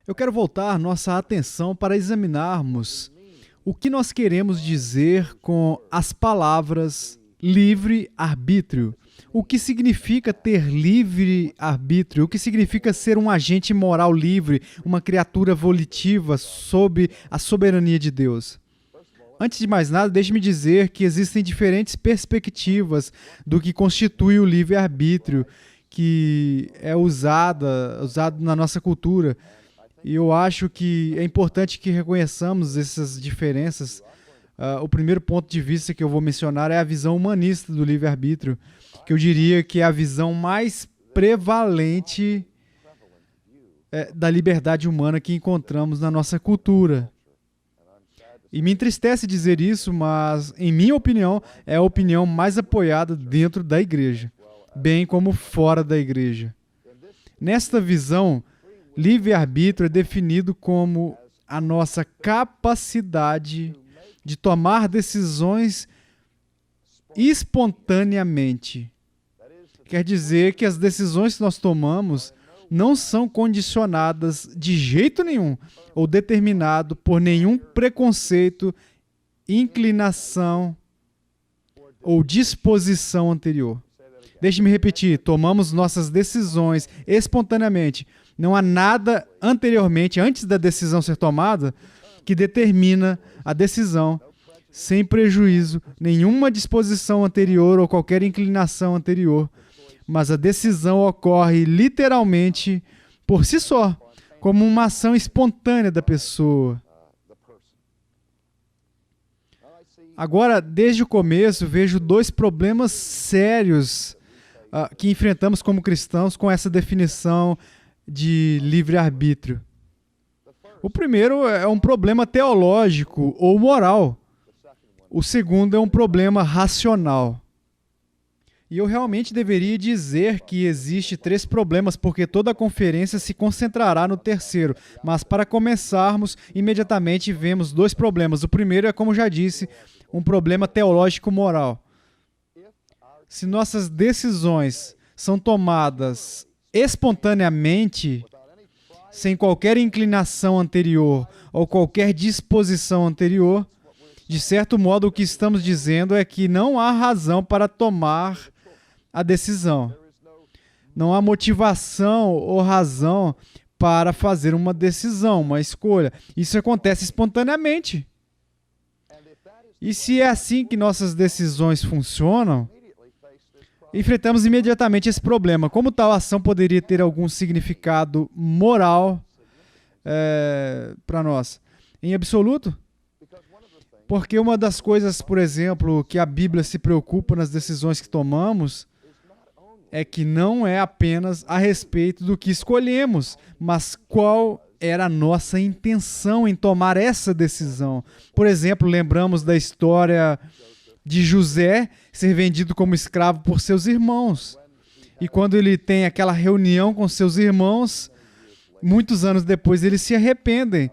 Eu quero voltar nossa atenção para examinarmos o que nós queremos dizer com as palavras livre-arbítrio. O que significa ter livre-arbítrio? O que significa ser um agente moral livre, uma criatura volitiva sob a soberania de Deus? Antes de mais nada, deixe-me dizer que existem diferentes perspectivas do que constitui o livre-arbítrio, que é usado na nossa cultura. E eu acho que é importante que reconheçamos essas diferenças. O primeiro ponto de vista que eu vou mencionar é a visão humanista do livre-arbítrio, que eu diria que é a visão mais prevalente da liberdade humana que encontramos na nossa cultura. E me entristece dizer isso, mas, em minha opinião, é a opinião mais apoiada dentro da igreja, bem como fora da igreja. Nesta visão, livre-arbítrio é definido como a nossa capacidade de tomar decisões espontaneamente. Quer dizer que as decisões que nós tomamos não são condicionadas de jeito nenhum ou determinado por nenhum preconceito, inclinação ou disposição anterior. Deixe-me repetir, tomamos nossas decisões espontaneamente. Não há nada anteriormente, antes da decisão ser tomada, que determina a decisão sem prejuízo, nenhuma disposição anterior ou qualquer inclinação anterior. Mas a decisão ocorre literalmente por si só, como uma ação espontânea da pessoa. Agora, desde o começo, vejo dois problemas sérios que enfrentamos como cristãos com essa definição de livre-arbítrio. O primeiro é um problema teológico ou moral. O segundo é um problema racional. E eu realmente deveria dizer que existe 3 problemas, porque toda a conferência se concentrará no terceiro. Mas para começarmos, imediatamente vemos 2 problemas. O primeiro é, como já disse, um problema teológico-moral. Se nossas decisões são tomadas espontaneamente, sem qualquer inclinação anterior ou qualquer disposição anterior, de certo modo o que estamos dizendo é que não há razão para tomar a decisão. Não há motivação ou razão para fazer uma decisão, uma escolha. Isso acontece espontaneamente. E se é assim que nossas decisões funcionam, enfrentamos imediatamente esse problema. Como tal ação poderia ter algum significado moral para nós? Em absoluto? Porque uma das coisas, por exemplo, que a Bíblia se preocupa nas decisões que tomamos é que não é apenas a respeito do que escolhemos, mas qual era a nossa intenção em tomar essa decisão. Por exemplo, lembramos da história de José ser vendido como escravo por seus irmãos. E quando ele tem aquela reunião com seus irmãos, muitos anos depois eles se arrependem.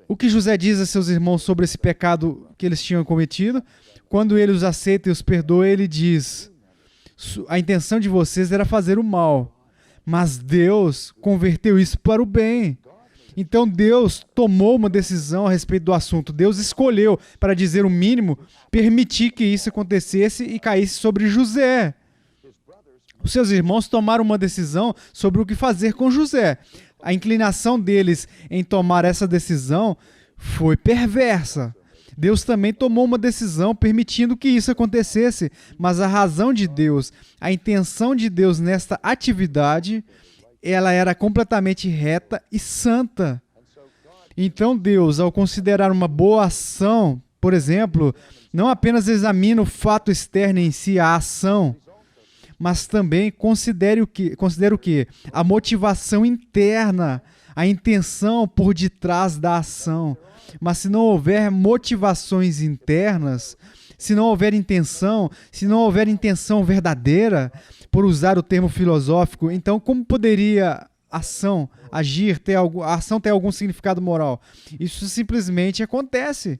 O que José diz a seus irmãos sobre esse pecado que eles tinham cometido? Quando ele os aceita e os perdoa, ele diz: a intenção de vocês era fazer o mal, mas Deus converteu isso para o bem. Então Deus tomou uma decisão a respeito do assunto. Deus escolheu, para dizer o mínimo, permitir que isso acontecesse e caísse sobre José. Os seus irmãos tomaram uma decisão sobre o que fazer com José. A inclinação deles em tomar essa decisão foi perversa. Deus também tomou uma decisão permitindo que isso acontecesse, mas a razão de Deus, a intenção de Deus nesta atividade, ela era completamente reta e santa. Então Deus, ao considerar uma boa ação, por exemplo, não apenas examina o fato externo em si, a ação, mas também considera o quê? A motivação interna, a intenção por detrás da ação. Mas se não houver motivações internas, se não houver intenção verdadeira, por usar o termo filosófico, então como poderia a ação ter algum significado moral? Isso simplesmente acontece.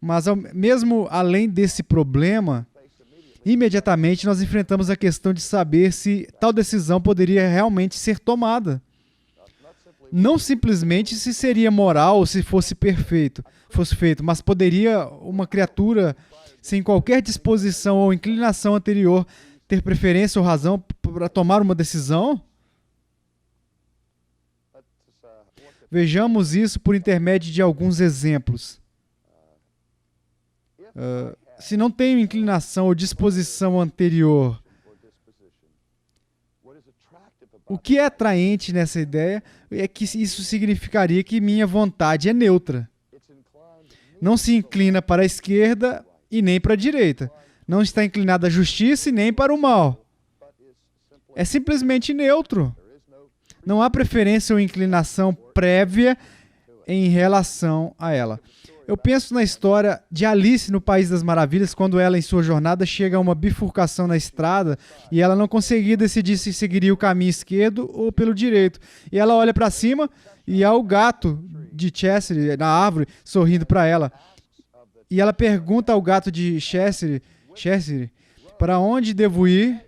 Mas mesmo além desse problema, imediatamente nós enfrentamos a questão de saber se tal decisão poderia realmente ser tomada. Não simplesmente se seria moral ou se fosse fosse feito, mas poderia uma criatura sem qualquer disposição ou inclinação anterior ter preferência ou razão para tomar uma decisão? Vejamos isso por intermédio de alguns exemplos. Se não tenho inclinação ou disposição anterior, o que é atraente nessa ideia é que isso significaria que minha vontade é neutra. Não se inclina para a esquerda e nem para a direita. Não está inclinada à justiça e nem para o mal. É simplesmente neutro. Não há preferência ou inclinação prévia em relação a ela. Eu penso na história de Alice no País das Maravilhas, quando ela, em sua jornada, chega a uma bifurcação na estrada e ela não conseguia decidir se seguiria o caminho esquerdo ou pelo direito. E ela olha para cima e há o gato de Cheshire na árvore sorrindo para ela. E ela pergunta ao gato de Cheshire, para onde devo ir?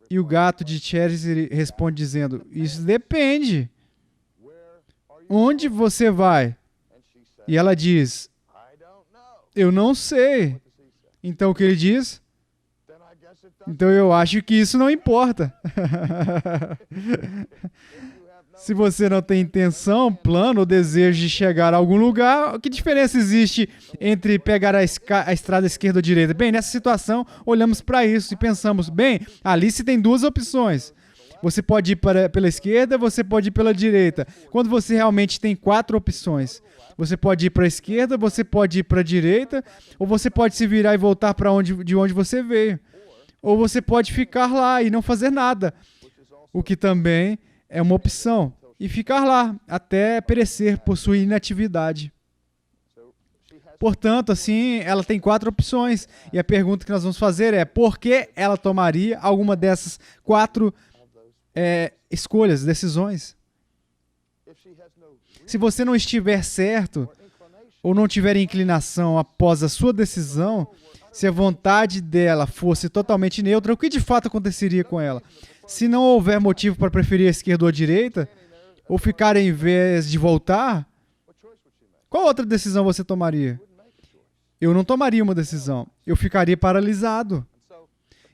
E o gato de Cheshire responde dizendo, isso depende. Onde você vai? E ela diz, eu não sei. Então o que ele diz? Então eu acho que isso não importa. Se você não tem intenção, plano ou desejo de chegar a algum lugar, que diferença existe entre pegar a estrada esquerda ou direita? Bem, nessa situação, olhamos para isso e pensamos, bem, Alice tem duas opções. Você pode ir pela esquerda, você pode ir pela direita. Quando você realmente tem 4 opções. Você pode ir para a esquerda, você pode ir para a direita, ou você pode se virar e voltar de onde você veio. Ou você pode ficar lá e não fazer nada, o que também é uma opção. E ficar lá até perecer por sua inatividade. Portanto, assim, ela tem 4 opções. E a pergunta que nós vamos fazer é, por que ela tomaria alguma dessas 4 escolhas, decisões? Se você não estiver certo ou não tiver inclinação após a sua decisão, se a vontade dela fosse totalmente neutra, o que de fato aconteceria com ela? Se não houver motivo para preferir a esquerda ou a direita, ou ficar em vez de voltar, qual outra decisão você tomaria? Eu não tomaria uma decisão, eu ficaria paralisado.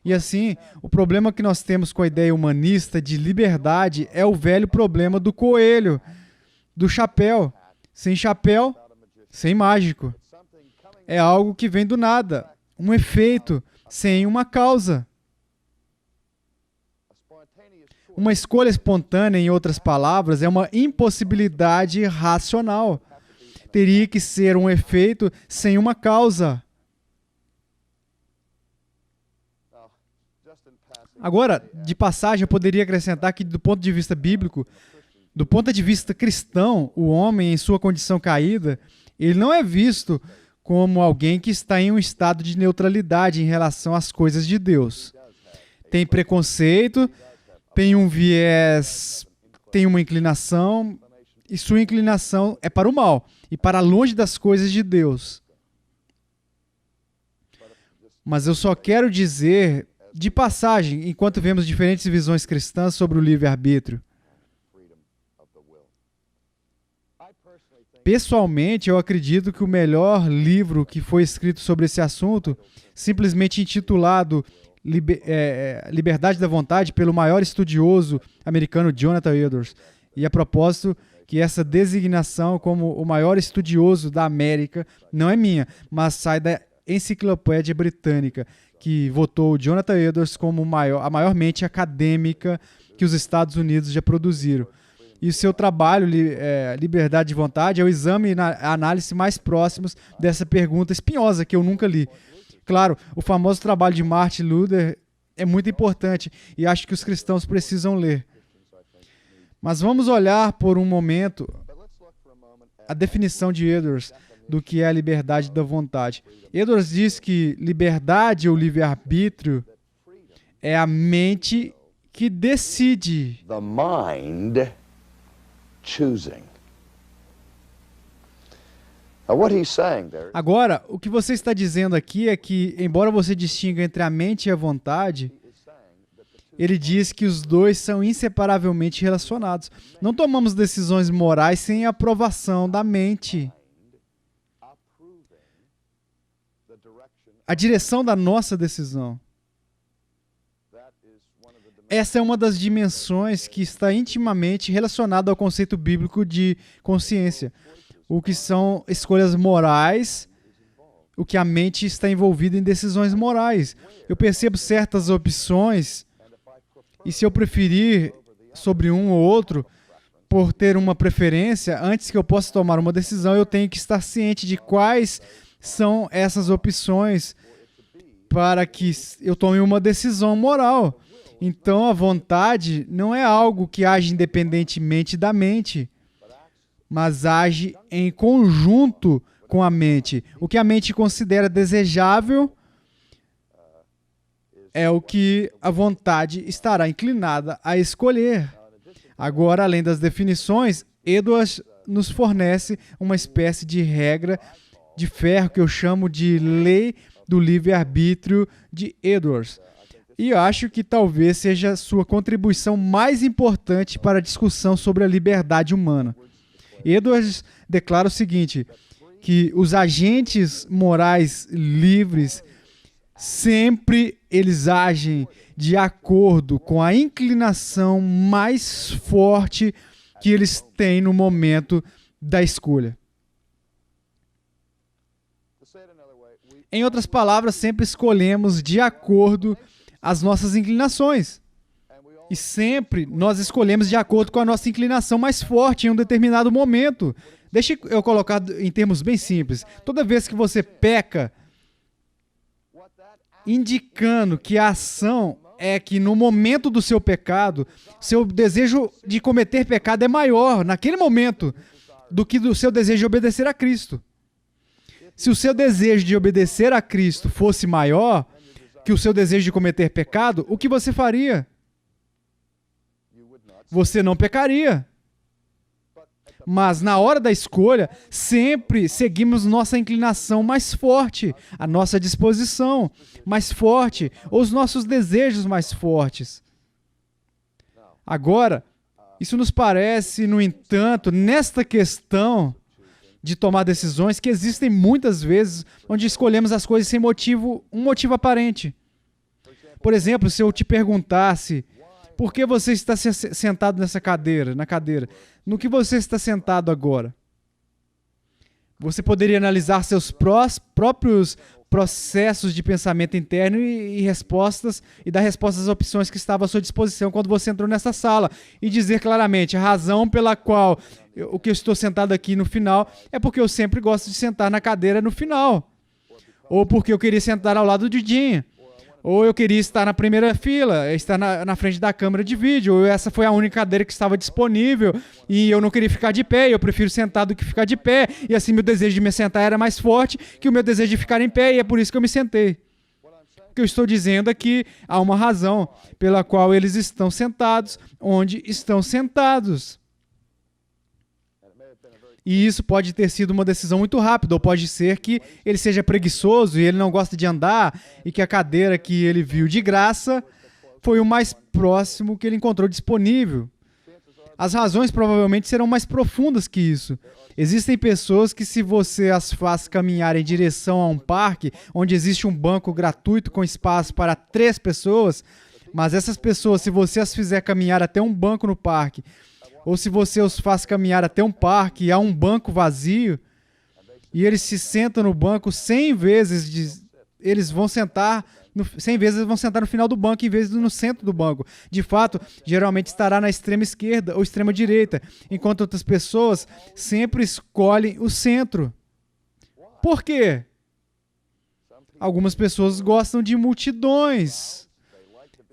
E assim, o problema que nós temos com a ideia humanista de liberdade é o velho problema do coelho, do chapéu. Sem chapéu, sem mágico. É algo que vem do nada, um efeito, sem uma causa. Uma escolha espontânea, em outras palavras, é uma impossibilidade racional. Teria que ser um efeito sem uma causa. Agora, de passagem, eu poderia acrescentar que, do ponto de vista bíblico, do ponto de vista cristão, o homem, em sua condição caída, ele não é visto como alguém que está em um estado de neutralidade em relação às coisas de Deus. Tem preconceito, tem um viés, tem uma inclinação, e sua inclinação é para o mal e para longe das coisas de Deus. Mas eu só quero dizer, de passagem, enquanto vemos diferentes visões cristãs sobre o livre-arbítrio, pessoalmente, eu acredito que o melhor livro que foi escrito sobre esse assunto, simplesmente intitulado Liberdade da Vontade, pelo maior estudioso americano Jonathan Edwards. E a propósito, que essa designação como o maior estudioso da América não é minha, mas sai da Enciclopédia Britânica, que votou Jonathan Edwards como a maior mente acadêmica que os Estados Unidos já produziram. E o seu trabalho, Liberdade de Vontade, é o exame e a análise mais próximos dessa pergunta espinhosa que eu nunca li. Claro, o famoso trabalho de Martin Luther é muito importante e acho que os cristãos precisam ler. Mas vamos olhar por um momento a definição de Edwards do que é a liberdade da vontade. Edwards diz que liberdade ou livre-arbítrio é a mente que decide. The mind choosing. Now what he's saying there. Agora, o que você está dizendo aqui é que, embora você distinga entre a mente e a vontade, ele diz que os dois são inseparavelmente relacionados. Não tomamos decisões morais sem a aprovação da mente. A direção da nossa decisão. Essa é uma das dimensões que está intimamente relacionada ao conceito bíblico de consciência. O que são escolhas morais, o que a mente está envolvida em decisões morais. Eu percebo certas opções, e se eu preferir sobre um ou outro, por ter uma preferência, antes que eu possa tomar uma decisão, eu tenho que estar ciente de quais são essas opções para que eu tome uma decisão moral. Então, a vontade não é algo que age independentemente da mente, mas age em conjunto com a mente. O que a mente considera desejável é o que a vontade estará inclinada a escolher. Agora, além das definições, Edwards nos fornece uma espécie de regra de ferro que eu chamo de lei do livre-arbítrio de Edwards. E eu acho que talvez seja a sua contribuição mais importante para a discussão sobre a liberdade humana. Edwards declara o seguinte, que os agentes morais livres sempre eles agem de acordo com a inclinação mais forte que eles têm no momento da escolha. Em outras palavras, sempre escolhemos de acordo as nossas inclinações. E sempre nós escolhemos de acordo com a nossa inclinação mais forte em um determinado momento. Deixa eu colocar em termos bem simples. Toda vez que você peca, indicando que a ação é que no momento do seu pecado, seu desejo de cometer pecado é maior naquele momento do que o seu desejo de obedecer a Cristo. Se o seu desejo de obedecer a Cristo fosse maior que o seu desejo de cometer pecado, o que você faria? Você não pecaria. Mas na hora da escolha, sempre seguimos nossa inclinação mais forte, a nossa disposição mais forte, ou os nossos desejos mais fortes. Agora, isso nos parece, no entanto, nesta questão de tomar decisões, que existem muitas vezes onde escolhemos as coisas sem um motivo aparente. Por exemplo, se eu te perguntasse por que você está sentado na cadeira, no que você está sentado agora? Você poderia analisar seus próprios processos de pensamento interno e dar respostas às opções que estavam à sua disposição quando você entrou nessa sala e dizer claramente a razão pela qual o que eu estou sentado aqui no final é porque eu sempre gosto de sentar na cadeira no final, ou porque eu queria sentar ao lado de Jim, ou eu queria estar na primeira fila, estar na frente da câmera de vídeo, ou essa foi a única cadeira que estava disponível e eu não queria ficar de pé, eu prefiro sentar do que ficar de pé, e assim meu desejo de me sentar era mais forte que o meu desejo de ficar em pé, e é por isso que eu me sentei. O que eu estou dizendo é que há uma razão pela qual eles estão sentados onde estão sentados. E isso pode ter sido uma decisão muito rápida, ou pode ser que ele seja preguiçoso e ele não gosta de andar, e que a cadeira que ele viu de graça foi o mais próximo que ele encontrou disponível. As razões provavelmente serão mais profundas que isso. Existem pessoas que, se você as faz caminhar em direção a um parque, onde existe um banco gratuito com espaço para 3 pessoas, mas essas pessoas, se você as fizer caminhar até um banco no parque, ou se você os faz caminhar até um parque e há um banco vazio, e eles se sentam no banco 100 vezes, eles vão sentar 100 vezes eles vão sentar no final do banco em vez de no centro do banco. De fato, geralmente estará na extrema esquerda ou extrema direita, enquanto outras pessoas sempre escolhem o centro. Por quê? Algumas pessoas gostam de multidões.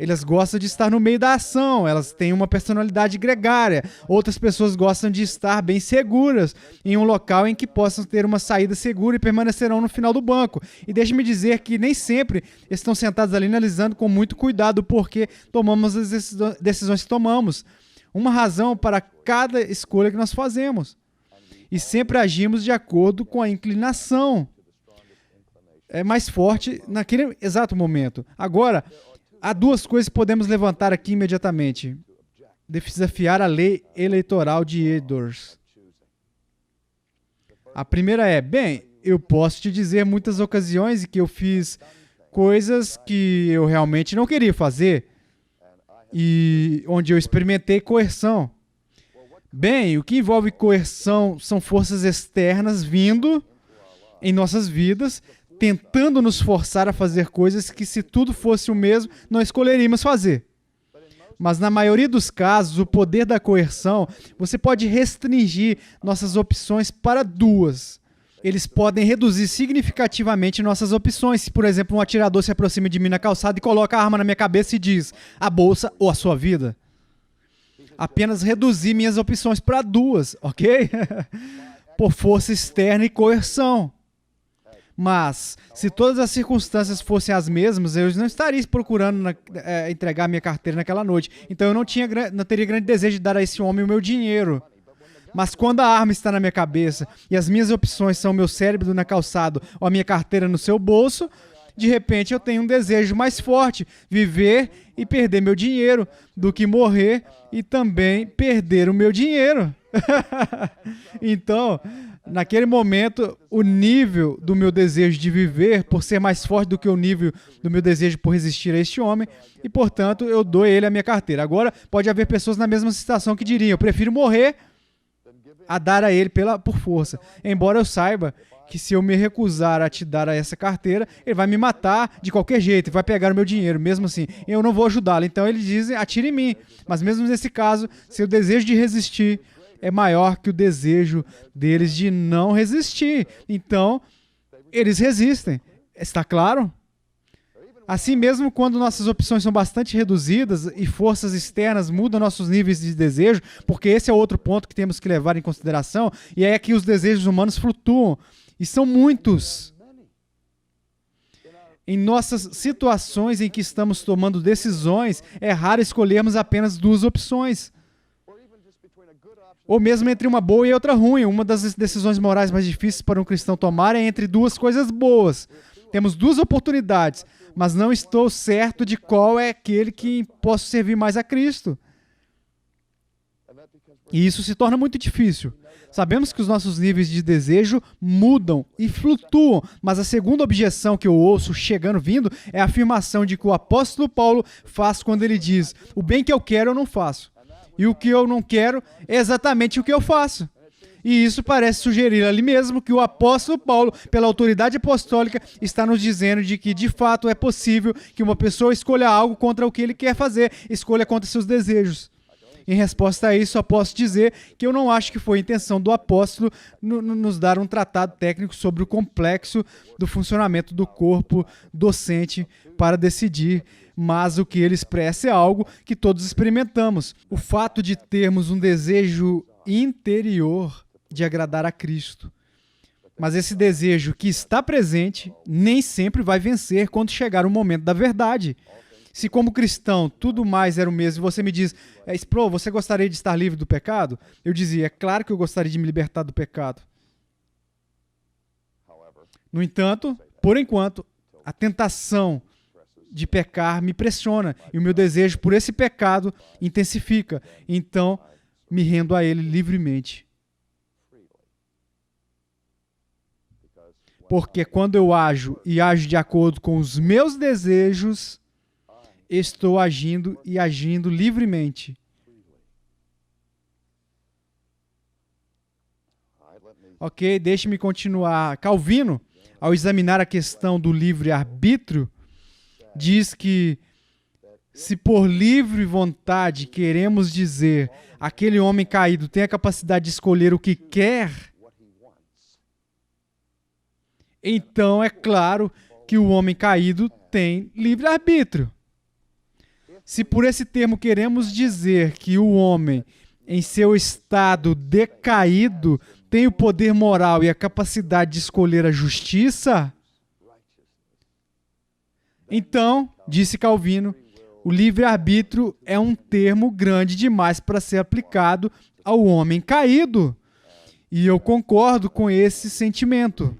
Elas gostam de estar no meio da ação, elas têm uma personalidade gregária. Outras pessoas gostam de estar bem seguras, em um local em que possam ter uma saída segura e permanecerão no final do banco. E deixe-me dizer que nem sempre estão sentados ali analisando com muito cuidado o porquê tomamos as decisões que tomamos. Uma razão para cada escolha que nós fazemos. E sempre agimos de acordo com a inclinação. É mais forte naquele exato momento. Agora, há duas coisas que podemos levantar aqui imediatamente. Desafiar a lei eleitoral de Edwards. A primeira é, bem, eu posso te dizer muitas ocasiões em que eu fiz coisas que eu realmente não queria fazer e onde eu experimentei coerção. Bem, o que envolve coerção são forças externas vindo em nossas vidas, tentando nos forçar a fazer coisas que, se tudo fosse o mesmo, não escolheríamos fazer. Mas na maioria dos casos, o poder da coerção, você pode restringir nossas opções para duas. Eles podem reduzir significativamente nossas opções. Se, por exemplo, um atirador se aproxima de mim na calçada e coloca a arma na minha cabeça e diz, a bolsa ou a sua vida. Apenas reduzir minhas opções para duas, ok? Por força externa e coerção. Mas, se todas as circunstâncias fossem as mesmas, eu não estaria procurando entregar minha carteira naquela noite. Então, eu não teria grande desejo de dar a esse homem o meu dinheiro. Mas quando a arma está na minha cabeça e as minhas opções são o meu cérebro na calçada ou a minha carteira no seu bolso, de repente eu tenho um desejo mais forte, viver e perder meu dinheiro, do que morrer e também perder o meu dinheiro. Então, naquele momento, o nível do meu desejo de viver, por ser mais forte do que o nível do meu desejo por resistir a este homem, e, portanto, eu dou a ele a minha carteira. Agora, pode haver pessoas na mesma situação que diriam, eu prefiro morrer a dar a ele por força. Embora eu saiba que se eu me recusar a te dar essa carteira, ele vai me matar de qualquer jeito, vai pegar o meu dinheiro, mesmo assim. Eu não vou ajudá-lo. Então, eles dizem, atire em mim. Mas mesmo nesse caso, se o desejo de resistir é maior que o desejo deles de não resistir. Então, eles resistem. Está claro? Assim mesmo, quando nossas opções são bastante reduzidas e forças externas mudam nossos níveis de desejo, porque esse é outro ponto que temos que levar em consideração, e é que os desejos humanos flutuam, e são muitos. Em nossas situações em que estamos tomando decisões, é raro escolhermos apenas duas opções. Ou mesmo entre uma boa e outra ruim. Uma das decisões morais mais difíceis para um cristão tomar é entre duas coisas boas. Temos duas oportunidades, mas não estou certo de qual é aquele que posso servir mais a Cristo. E isso se torna muito difícil. Sabemos que os nossos níveis de desejo mudam e flutuam, mas a segunda objeção que eu ouço vindo é a afirmação de que o apóstolo Paulo faz quando ele diz, o bem que eu quero eu não faço. E o que eu não quero é exatamente o que eu faço. E isso parece sugerir ali mesmo que o apóstolo Paulo, pela autoridade apostólica, está nos dizendo de que, de fato, é possível que uma pessoa escolha algo contra o que ele quer fazer, escolha contra seus desejos. Em resposta a isso, só posso dizer que eu não acho que foi a intenção do apóstolo nos dar um tratado técnico sobre o complexo do funcionamento do corpo docente para decidir, mas o que ele expressa é algo que todos experimentamos. O fato de termos um desejo interior de agradar a Cristo. Mas esse desejo que está presente nem sempre vai vencer quando chegar o momento da verdade. Se como cristão tudo mais era o mesmo e você me diz, Spro, você gostaria de estar livre do pecado? Eu dizia, é claro que eu gostaria de me libertar do pecado. No entanto, por enquanto, a tentação de pecar me pressiona e o meu desejo por esse pecado intensifica. Então, me rendo a ele livremente. Porque quando eu ajo e ajo de acordo com os meus desejos, estou agindo e agindo livremente. Ok, deixe-me continuar. Calvino, ao examinar a questão do livre-arbítrio, diz que se por livre vontade queremos dizer aquele homem caído tem a capacidade de escolher o que quer, então é claro que o homem caído tem livre-arbítrio. Se por esse termo queremos dizer que o homem, em seu estado decaído, tem o poder moral e a capacidade de escolher a justiça, então, disse Calvino, o livre-arbítrio é um termo grande demais para ser aplicado ao homem caído. E eu concordo com esse sentimento.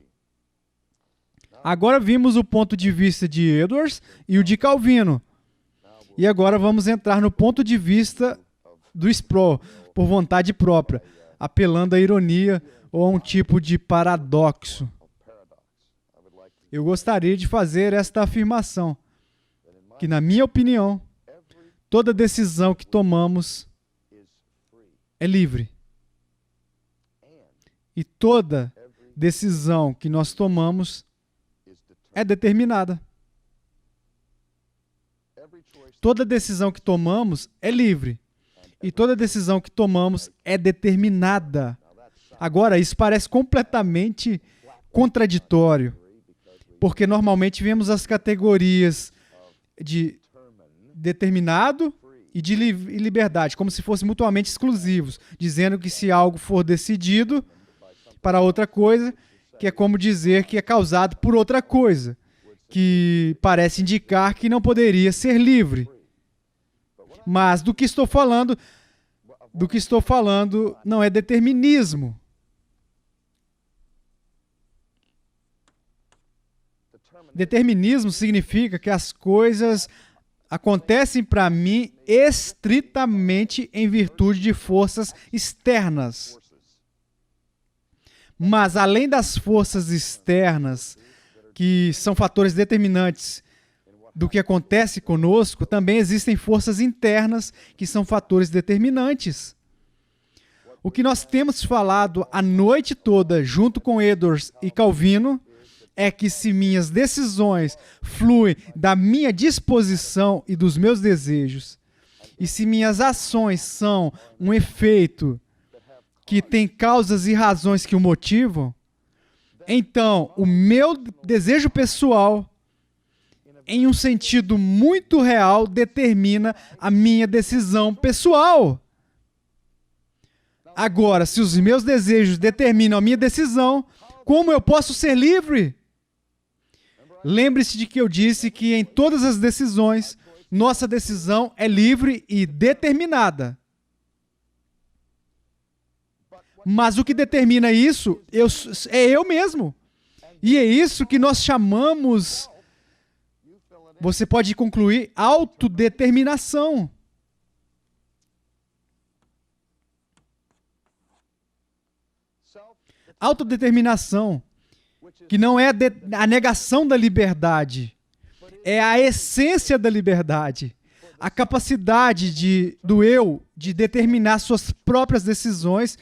Agora vimos o ponto de vista de Edwards e o de Calvino. E agora vamos entrar no ponto de vista do Sproul, por vontade própria, apelando à ironia ou a um tipo de paradoxo. Eu gostaria de fazer esta afirmação, que na minha opinião, toda decisão que tomamos é livre. E toda decisão que nós tomamos é determinada. Toda decisão que tomamos é livre. E toda decisão que tomamos é determinada. Agora, isso parece completamente contraditório, porque normalmente vemos as categorias de determinado e de liberdade, como se fossem mutuamente exclusivos, dizendo que se algo for decidido para outra coisa, que é como dizer que é causado por outra coisa, que parece indicar que não poderia ser livre. Mas do que estou falando não é determinismo. Determinismo significa que as coisas acontecem para mim estritamente em virtude de forças externas. Mas além das forças externas, que são fatores determinantes do que acontece conosco, também existem forças internas que são fatores determinantes. O que nós temos falado a noite toda, junto com Edwards e Calvino, é que se minhas decisões fluem da minha disposição e dos meus desejos, e se minhas ações são um efeito que tem causas e razões que o motivam, então o meu desejo pessoal, em um sentido muito real, determina a minha decisão pessoal. Agora, se os meus desejos determinam a minha decisão, como eu posso ser livre? Lembre-se de que eu disse que em todas as decisões, nossa decisão é livre e determinada. Mas o que determina isso é eu mesmo. E é isso que nós chamamos, você pode concluir, autodeterminação. Autodeterminação, que não é a negação da liberdade, é a essência da liberdade. A capacidade do eu de determinar suas próprias decisões,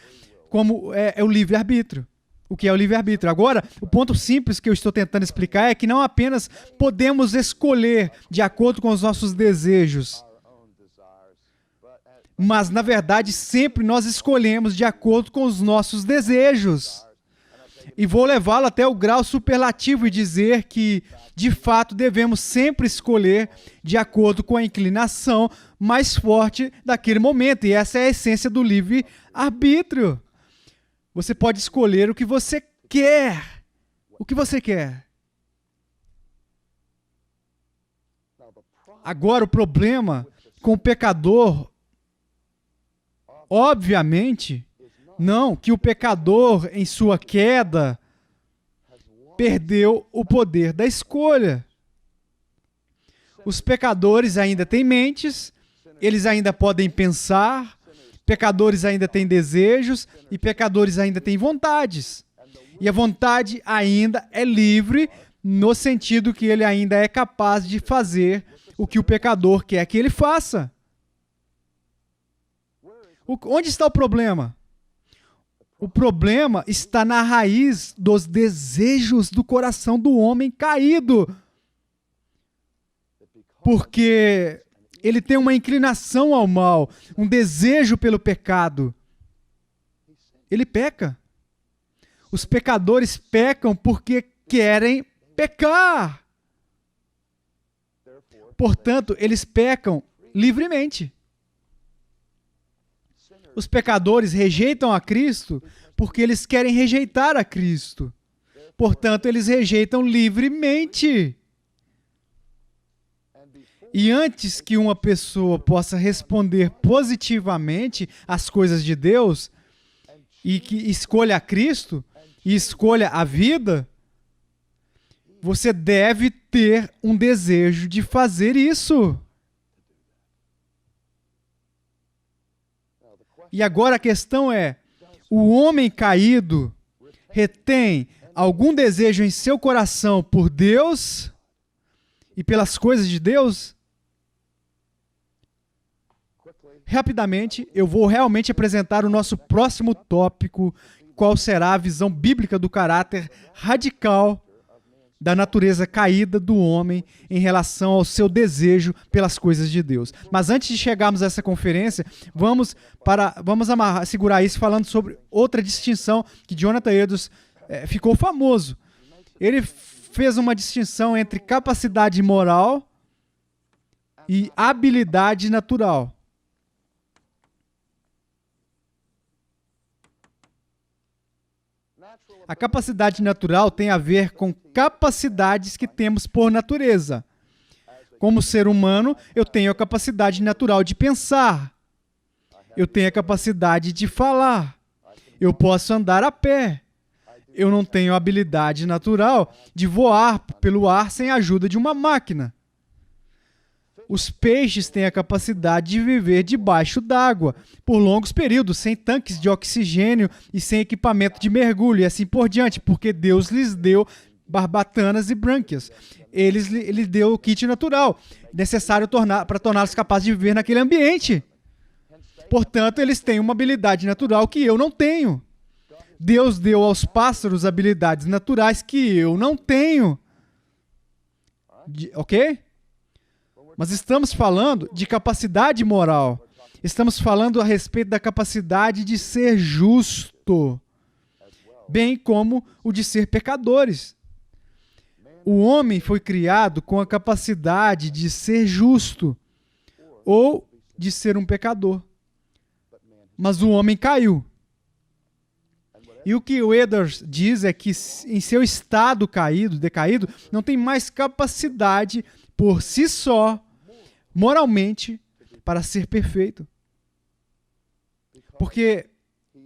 como é o livre-arbítrio. O que é o livre-arbítrio? Agora, o ponto simples que eu estou tentando explicar é que não apenas podemos escolher de acordo com os nossos desejos, mas, na verdade, sempre nós escolhemos de acordo com os nossos desejos. E vou levá-lo até o grau superlativo e dizer que, de fato, devemos sempre escolher de acordo com a inclinação mais forte daquele momento. E essa é a essência do livre-arbítrio. Você pode escolher o que você quer. O que você quer. Agora, o problema com o pecador, obviamente, não que o pecador, em sua queda, perdeu o poder da escolha. Os pecadores ainda têm mentes, eles ainda podem pensar, pecadores ainda têm desejos e pecadores ainda têm vontades. E a vontade ainda é livre, no sentido que ele ainda é capaz de fazer o que o pecador quer que ele faça. Onde está o problema? O problema está na raiz dos desejos do coração do homem caído. Porque ele tem uma inclinação ao mal, um desejo pelo pecado. Ele peca. Os pecadores pecam porque querem pecar. Portanto, eles pecam livremente. Os pecadores rejeitam a Cristo porque eles querem rejeitar a Cristo. Portanto, eles rejeitam livremente. E antes que uma pessoa possa responder positivamente às coisas de Deus e que escolha a Cristo e escolha a vida, você deve ter um desejo de fazer isso. E agora a questão é, o homem caído retém algum desejo em seu coração por Deus e pelas coisas de Deus? Rapidamente, eu vou realmente apresentar o nosso próximo tópico, qual será a visão bíblica do caráter radical da natureza caída do homem em relação ao seu desejo pelas coisas de Deus. Mas antes de chegarmos a essa conferência, vamos segurar isso falando sobre outra distinção que Jonathan Edwards ficou famoso. Ele fez uma distinção entre capacidade moral e habilidade natural. A capacidade natural tem a ver com capacidades que temos por natureza. Como ser humano, eu tenho a capacidade natural de pensar. Eu tenho a capacidade de falar. Eu posso andar a pé. Eu não tenho a habilidade natural de voar pelo ar sem a ajuda de uma máquina. Os peixes têm a capacidade de viver debaixo d'água por longos períodos, sem tanques de oxigênio e sem equipamento de mergulho e assim por diante, porque Deus lhes deu barbatanas e brânquias. Ele deu o kit natural necessário para torná-los capazes de viver naquele ambiente. Portanto, eles têm uma habilidade natural que eu não tenho. Deus deu aos pássaros habilidades naturais que eu não tenho. Ok? Mas estamos falando de capacidade moral. Estamos falando a respeito da capacidade de ser justo, bem como o de ser pecadores. O homem foi criado com a capacidade de ser justo ou de ser um pecador. Mas o homem caiu. E o que o Edwards diz é que em seu estado decaído, não tem mais capacidade por si só, moralmente, para ser perfeito. Porque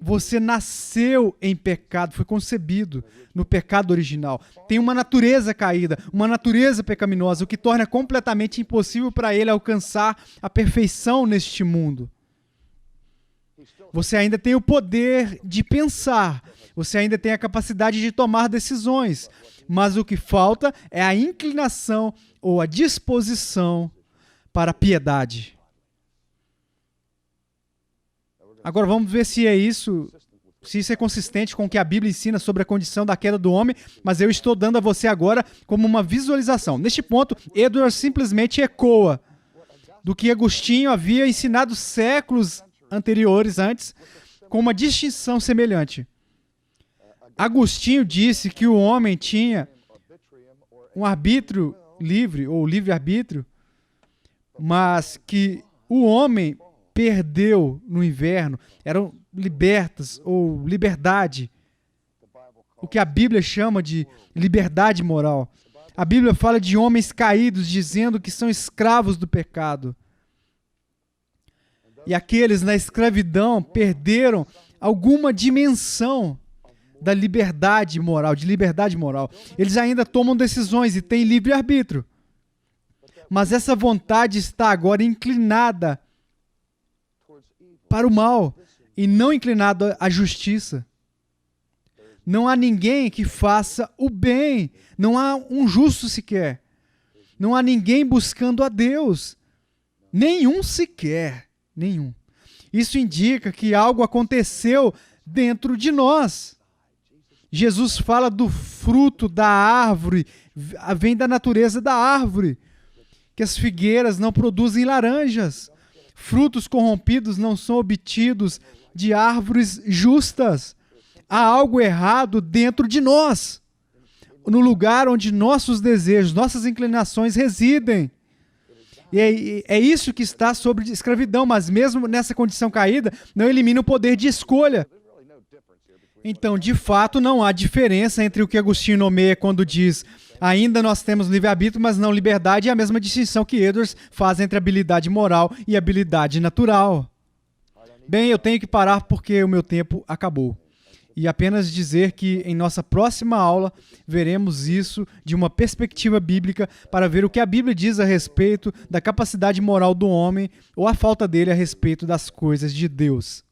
você nasceu em pecado, foi concebido no pecado original. Tem uma natureza caída, uma natureza pecaminosa, o que torna completamente impossível para ele alcançar a perfeição neste mundo. Você ainda tem o poder de pensar, você ainda tem a capacidade de tomar decisões, mas o que falta é a inclinação ou a disposição para a piedade. Agora vamos ver se isso é consistente com o que a Bíblia ensina sobre a condição da queda do homem, mas eu estou dando a você agora como uma visualização. Neste ponto, Edwards simplesmente ecoa do que Agostinho havia ensinado séculos antes, com uma distinção semelhante. Agostinho disse que o homem tinha um arbítrio livre, ou livre-arbítrio, mas que o homem perdeu no inverno, eram libertas, ou liberdade, o que a Bíblia chama de liberdade moral. A Bíblia fala de homens caídos, dizendo que são escravos do pecado. E aqueles na escravidão perderam alguma dimensão da liberdade moral, de liberdade moral. Eles ainda tomam decisões e têm livre-arbítrio. Mas essa vontade está agora inclinada para o mal e não inclinada à justiça. Não há ninguém que faça o bem. Não há um justo sequer. Não há ninguém buscando a Deus. Nenhum sequer. Nenhum. Isso indica que algo aconteceu dentro de nós. Jesus fala do fruto da árvore, vem da natureza da árvore, que as figueiras não produzem laranjas. Frutos corrompidos não são obtidos de árvores justas. Há algo errado dentro de nós, no lugar onde nossos desejos, nossas inclinações residem. E é isso que está sobre escravidão, mas mesmo nessa condição caída, não elimina o poder de escolha. Então, de fato, não há diferença entre o que Agostinho nomeia quando diz ainda nós temos livre-arbítrio, mas não liberdade, é a mesma distinção que Edwards faz entre habilidade moral e habilidade natural. Bem, eu tenho que parar porque o meu tempo acabou. E apenas dizer que em nossa próxima aula veremos isso de uma perspectiva bíblica para ver o que a Bíblia diz a respeito da capacidade moral do homem ou a falta dele a respeito das coisas de Deus.